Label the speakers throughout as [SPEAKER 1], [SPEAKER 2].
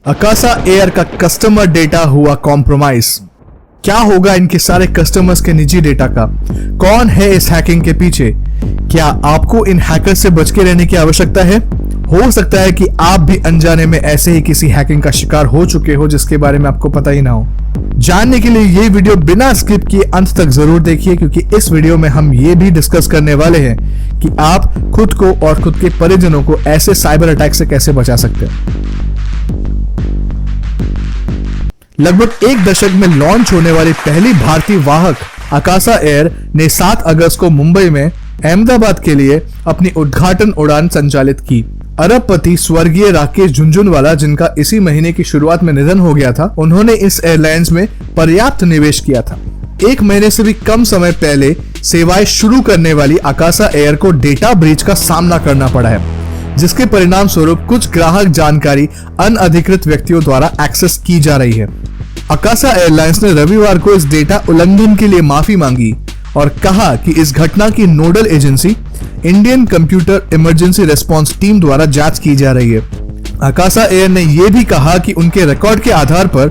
[SPEAKER 1] Akasa air का customer data हुआ compromise. क्या होगा इनके सारे कस्टमर्स के निजी डेटा का? कौन है इस हैकिंग के पीछे? क्या आपको इन हैकर से बच के रहने की आवश्यकता है? हो सकता है कि आप भी अनजाने में ऐसे ही किसी हैकिंग का शिकार हो चुके हो जिसके बारे में आपको पता ही ना हो। जानने के लिए ये वीडियो बिना स्किप किए अंत तक जरूर देखिए, क्योंकि इस वीडियो में हम ये भी डिस्कस करने वाले हैं कि आप खुद को और खुद के परिजनों को ऐसे साइबर अटैक से कैसे बचा सकते हैं। लगभग एक दशक में लॉन्च होने वाली पहली भारतीय वाहक अकासा एयर ने 7 अगस्त को मुंबई में अहमदाबाद के लिए अपनी उद्घाटन उड़ान संचालित की। अरबपति स्वर्गीय राकेश झुनझुनवाला, जिनका इसी महीने की शुरुआत में निधन हो गया था, उन्होंने इस एयरलाइंस में पर्याप्त निवेश किया था। एक महीने से भी कम समय पहले सेवाएं शुरू करने वाली अकासा एयर को डेटा ब्रीच का सामना करना पड़ा है, जिसके परिणाम स्वरूप कुछ ग्राहक जानकारी अनअधिकृत व्यक्तियों द्वारा एक्सेस की जा रही है। अकासा एयरलाइंस ने रविवार को इस डेटा उल्लंघन के लिए माफी मांगी और कहा कि इस घटना की nodal agency Indian computer emergency response team द्वारा जांच की जा रही है। अकासा एयर ने यह भी कहा कि उनके रिकॉर्ड के आधार पर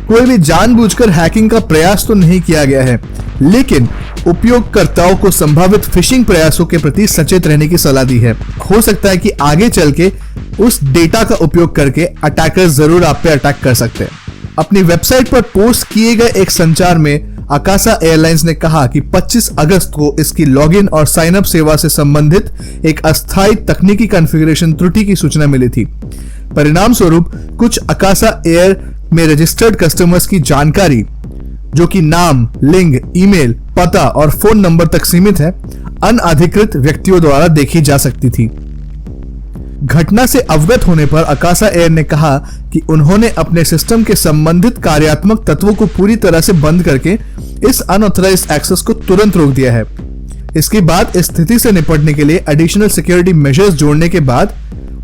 [SPEAKER 1] कोई भी जानबूझकर हैकिंग का प्रयास तो नहीं किया गया है, लेकिन उपयोगकर्ताओं को संभावित फिशिंग प्रयासों के प्रति सचेत रहने की सलाह दी है। हो सकता है कि आगे चल के उस डेटा का उपयोग करके अटैकर्स जरूर आप पे अटैक कर सकते हैं। अपनी वेबसाइट पर पोस्ट किए गए एक संचार में अकासा एयरलाइंस ने कहा कि 25 अगस्त को इसकी लॉगिन और साइन अप सेवा से संबंधित एक अस्थायी तकनीकी कॉन्फ़िगरेशन त्रुटि की सूचना मिली थी। परिणाम स्वरूप कुछ अकासा एयर में रजिस्टर्ड कस्टमर्स की जानकारी, जो कि नाम, लिंग, ईमेल, पता और फोन नंबर तक सीमित है, अनअधिकृत व्यक्तियों द्वारा देखी जा सकती थी। घटना से अवगत होने पर अकासा एयर ने कहा कि उन्होंने अपने सिस्टम के संबंधित कार्यात्मक तत्वों को पूरी तरह से बंद करके इस अनऑथराइज्ड एक्सेस को तुरंत रोक दिया है। इसके बाद इस स्थिति से निपटने के लिए एडिशनल सिक्योरिटी मेजर्स जोड़ने के बाद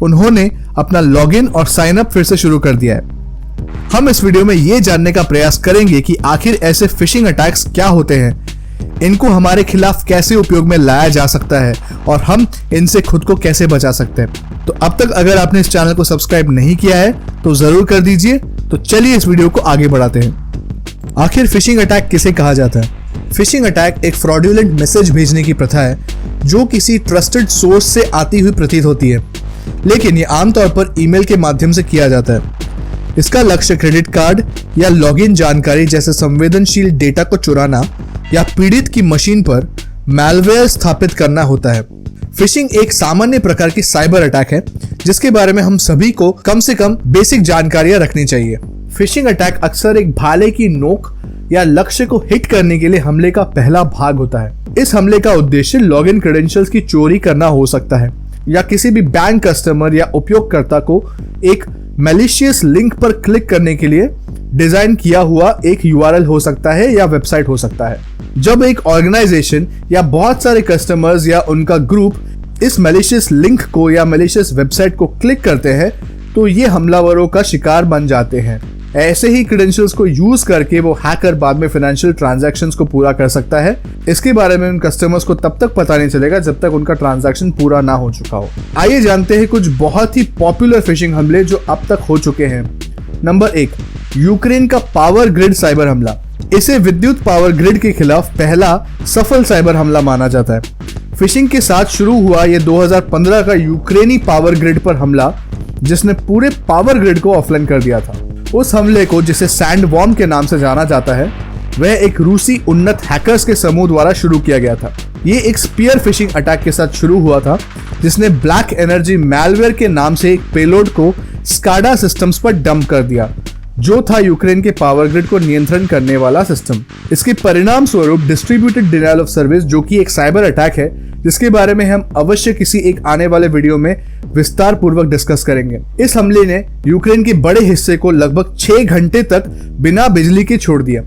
[SPEAKER 1] उन्होंने अपना लॉगिन और साइन अप फिर से शुरू कर दिया है। हम इस वीडियो में ये जानने का प्रयास करेंगे कि आखिर ऐसे फिशिंग अटैक्स क्या होते हैं, इनको हमारे खिलाफ कैसे उपयोग में लाया जा सकता है और हम इनसे खुद को कैसे बचा सकते हैं। तो अब तक अगर आपने इस चैनल को सब्सक्राइब नहीं किया है तो जरूर कर दीजिए। तो चलिए इस वीडियो को आगे बढ़ाते हैं। आखिर फिशिंग अटैक किसे कहा जाता है? फिशिंग अटैक एक फ्रॉडुलेंट मैसेज भेजने की प्रथा है जो किसी ट्रस्टेड सोर्स से आती हुई प्रतीत होती है, लेकिन ये आमतौर पर ईमेल के माध्यम से किया जाता है। इसका लक्ष्य क्रेडिट कार्ड या लॉगिन जानकारी जैसे संवेदनशील डेटा को चुराना या पीड़ित की मशीन पर मैलवेयर स्थापित करना होता है। फिशिंग एक सामान्य प्रकार की साइबर अटैक है जिसके बारे में हम सभी को कम से कम बेसिक जानकारियां रखनी चाहिए। फिशिंग अटैक अक्सर एक भाले की नोक या लक्ष्य को हिट करने के लिए हमले का पहला भाग होता है। इस हमले का उद्देश्य लॉगिन क्रेडेंशियल्स की चोरी करना हो सकता है या किसी भी बैंक कस्टमर या उपयोगकर्ता को एक मैलिशियस लिंक पर क्लिक करने के लिए डिजाइन किया हुआ एक URL हो सकता है या वेबसाइट हो सकता है। जब एक ऑर्गेनाइजेशन या बहुत सारे कस्टमर्स या उनका ग्रुप इस मैलिशियस लिंक को या मैलिशियस वेबसाइट को क्लिक करते हैं तो ये हमलावरों का शिकार बन जाते हैं। ऐसे ही क्रेडेंशियल्स को यूज करके वो हैकर बाद में फाइनेंशियल ट्रांजैक्शंस को पूरा कर सकता है। इसके बारे में उन कस्टमर्स को तब तक पता नहीं चलेगा जब तक उनका ट्रांजैक्शन पूरा ना हो चुका हो। आइए जानते हैं कुछ बहुत ही पॉपुलर फिशिंग हमले जो अब तक हो चुके हैं। नंबर 1, यूक्रेन का पावर ग्रिड साइबर हमला। इसे विद्युत पावर ग्रिड के खिलाफ पहला सफल साइबर हमला माना जाता है। फिशिंग के साथ शुरू हुआ ये 2015 का यूक्रेनी पावर ग्रिड पर हमला, जिसने पूरे पावर ग्रिड को ऑफलाइन कर दिया था। उस हमले को, जिसे सैंडवॉर्म के नाम से जाना जाता है, वह एक रूसी उन्नत हैकर्स के समूह द्वारा शुरू किया गया था। ये एक स्पीयर फिशिंग अटैक के साथ शुरू हुआ था जिसने ब्लैक एनर्जी मैलवेयर के नाम से एक पेलोड को स्काडा सिस्टम्स पर डंप कर दिया, जो था यूक्रेन के पावर ग्रिड को नियंत्रण करने वाला सिस्टम। इसके परिणाम स्वरूप डिस्ट्रीब्यूटेड डिनायल ऑफ सर्विस, जो कि एक साइबर अटैक है जिसके बारे में हम अवश्य किसी एक आने वाले वीडियो में विस्तार पूर्वक डिस्कस करेंगे। इस हमले ने यूक्रेन के बड़े हिस्से को लगभग 6 घंटे तक बिना बिजली के छोड़ दिया।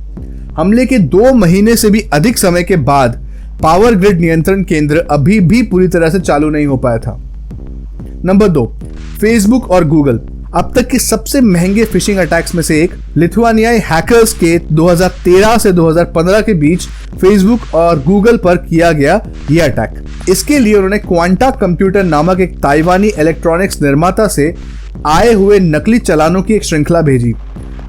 [SPEAKER 1] हमले के 2 महीने से भी अधिक समय के बाद पावर ग्रिड नियंत्रण केंद्र अभी भी पूरी तरह से चालू नहीं हो पाया था। नंबर 2, फेसबुक और गूगल। अब तक के सबसे महंगे फिशिंग अटैक्स में से एक लिथुआनियाई हैकर्स के 2013 से 2015 के बीच फेसबुक और गूगल पर किया गया यह अटैक। इसके लिए उन्होंने क्वांटा कंप्यूटर नामक एक ताइवानी इलेक्ट्रॉनिक्स निर्माता से आए हुए नकली चालानों की एक श्रृंखला भेजी।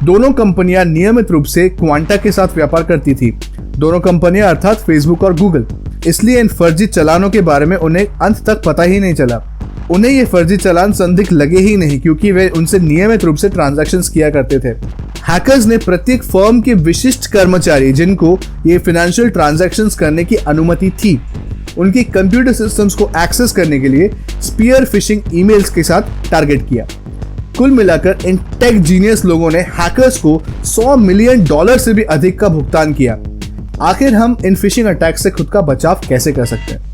[SPEAKER 1] दोनों कंपनियां नियमित रूप से क्वांटा के साथ व्यापार करती थी। दोनों कंपनियां अर्थात फेसबुक और गूगल। इसलिए इन फर्जी चालानों के बारे में उन्हें अंत तक पता ही नहीं चला। उन्हें ये फर्जी चालान संदिग्ध लगे ही नहीं, क्योंकि वे उनसे नियमित रूप से ट्रांजैक्शंस किया करते थे। हैकर्स ने प्रत्येक फर्म के विशिष्ट कर्मचारी जिनको ये फाइनेंशियल ट्रांजैक्शंस करने की अनुमति थी, उनकी कंप्यूटर सिस्टम्स को एक्सेस करने के लिए स्पीयर फिशिंग ईमेल्स के साथ टारगेट किया। कुल मिलाकर इन टेक जीनियस लोगों ने हैकर्स को $100 मिलियन से भी अधिक का भुगतान किया। आखिर हम इन फिशिंग अटैक से खुद का बचाव कैसे कर सकते हैं?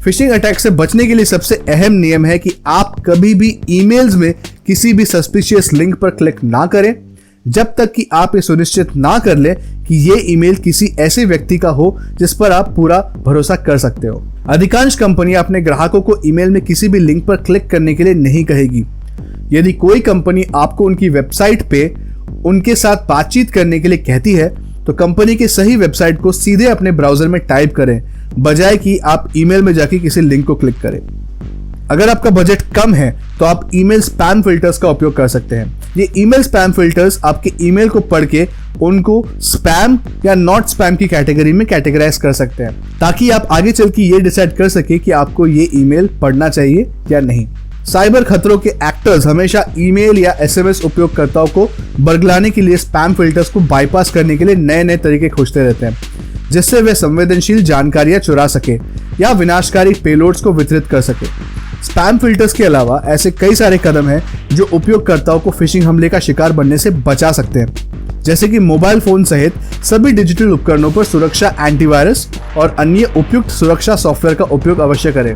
[SPEAKER 1] फिशिंग अटैक से बचने के लिए सबसे अहम नियम है कि आप कभी भी ईमेल्स में किसी भी सस्पिशियस लिंक पर क्लिक ना करें जब तक कि आप ये सुनिश्चित ना कर लें कि ये ईमेल किसी ऐसे व्यक्ति का हो जिस पर आप पूरा भरोसा कर सकते हो। अधिकांश कंपनियां अपने ग्राहकों को ईमेल में किसी भी लिंक पर क्लिक करने के लिए नहीं कहेगी। यदि कोई कंपनी आपको उनकी वेबसाइट पे उनके साथ बातचीत करने के लिए कहती है तो कंपनी के सही वेबसाइट को सीधे अपने ब्राउजर में टाइप करें, बजाय कि आप ईमेल में जाके किसी लिंक को क्लिक करें। अगर आपका बजट कम है तो आप ईमेल स्पैम फिल्टर्स का उपयोग कर सकते हैं। ये ईमेल स्पैम फिल्टर्स आपके ईमेल को पढ़ के उनको स्पैम या नॉट स्पैम की कैटेगरी में कैटेगराइज कर सकते हैं, ताकि आप आगे चल के ये डिसाइड कर सके कि आपको ये ईमेल पढ़ना चाहिए या नहीं। साइबर खतरों के एक्टर्स हमेशा ईमेल या एसएमएस उपयोगकर्ताओं को बरगलाने के लिए स्पैम फिल्टर्स को बाईपास करने के लिए नए नए तरीके खोजते रहते हैं, जिससे वे संवेदनशील जानकारियां चुरा सके या विनाशकारी पेलोड्स को वितरित कर सके। स्पैम फिल्टर्स के अलावा ऐसे कई सारे कदम हैं जो उपयोगकर्ताओं को फिशिंग हमले का शिकार बनने से बचा सकते हैं, जैसे कि मोबाइल फोन सहित सभी डिजिटल उपकरणों पर सुरक्षा एंटीवायरस और अन्य उपयुक्त सुरक्षा सॉफ्टवेयर का उपयोग अवश्य करें,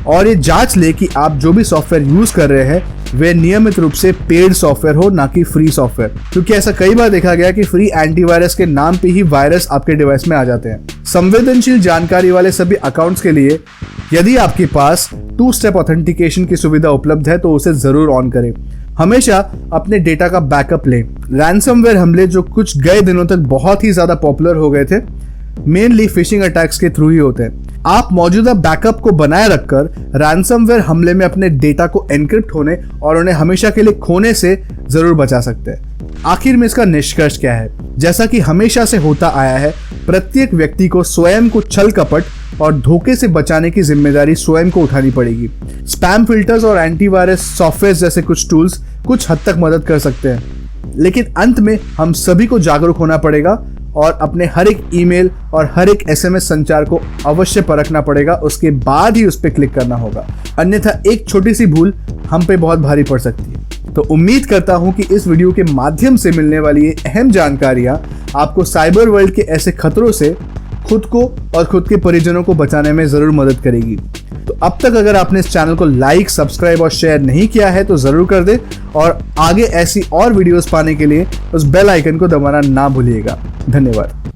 [SPEAKER 1] और ये जांच ले कि आप जो भी सॉफ्टवेयर यूज कर रहे हैं वे नियमित रूप से पेड सॉफ्टवेयर हो, ना कि फ्री सॉफ्टवेयर, क्योंकि ऐसा कई बार देखा गया कि फ्री एंटीवायरस के नाम पे ही वायरस आपके डिवाइस में आ जाते हैं। संवेदनशील जानकारी वाले सभी अकाउंट्स के लिए यदि आपके पास 2 स्टेप ऑथेंटिकेशन की सुविधा उपलब्ध है तो उसे जरूर ऑन करें। हमेशा अपने डेटा का बैकअप लें। रैंसमवेयर हमले जो कुछ गए दिनों तक बहुत ही ज्यादा पॉपुलर हो गए थे, मेनली फिशिंग अटैक्स के थ्रू ही होते हैं। आप मौजूदा बैकअप को बनाए रखकर रैंसमवेयर हमले में अपने डेटा को एनक्रिप्ट होने और उन्हें हमेशा के लिए खोने से जरूर बचा सकते हैं। आखिर में इसका निष्कर्ष क्या है? जैसा कि हमेशा से होता आया है, प्रत्येक व्यक्ति को स्वयं को छल कपट और धोखे से बचाने की जिम्मेदारी स्वयं को उठानी पड़ेगी। स्पैम फिल्टर्स और एंटीवायरस सॉफ्टवेयर जैसे कुछ टूल्स कुछ हद तक मदद कर सकते हैं, लेकिन अंत में हम सभी को जागरूक होना पड़ेगा और अपने हर एक ईमेल और हर एक एसएमएस संचार को अवश्य परखना पड़ेगा। उसके बाद ही उस पर क्लिक करना होगा, अन्यथा एक छोटी सी भूल हम पे बहुत भारी पड़ सकती है। तो उम्मीद करता हूं कि इस वीडियो के माध्यम से मिलने वाली ये अहम जानकारियां आपको साइबर वर्ल्ड के ऐसे खतरों से खुद को और खुद के परिजनों को बचाने में जरूर मदद करेगी। तो अब तक अगर आपने इस चैनल को लाइक, सब्सक्राइब और शेयर नहीं किया है तो जरूर कर दे, और आगे ऐसी और वीडियोस पाने के लिए उस बेल आइकन को दबाना ना भूलिएगा। धन्यवाद।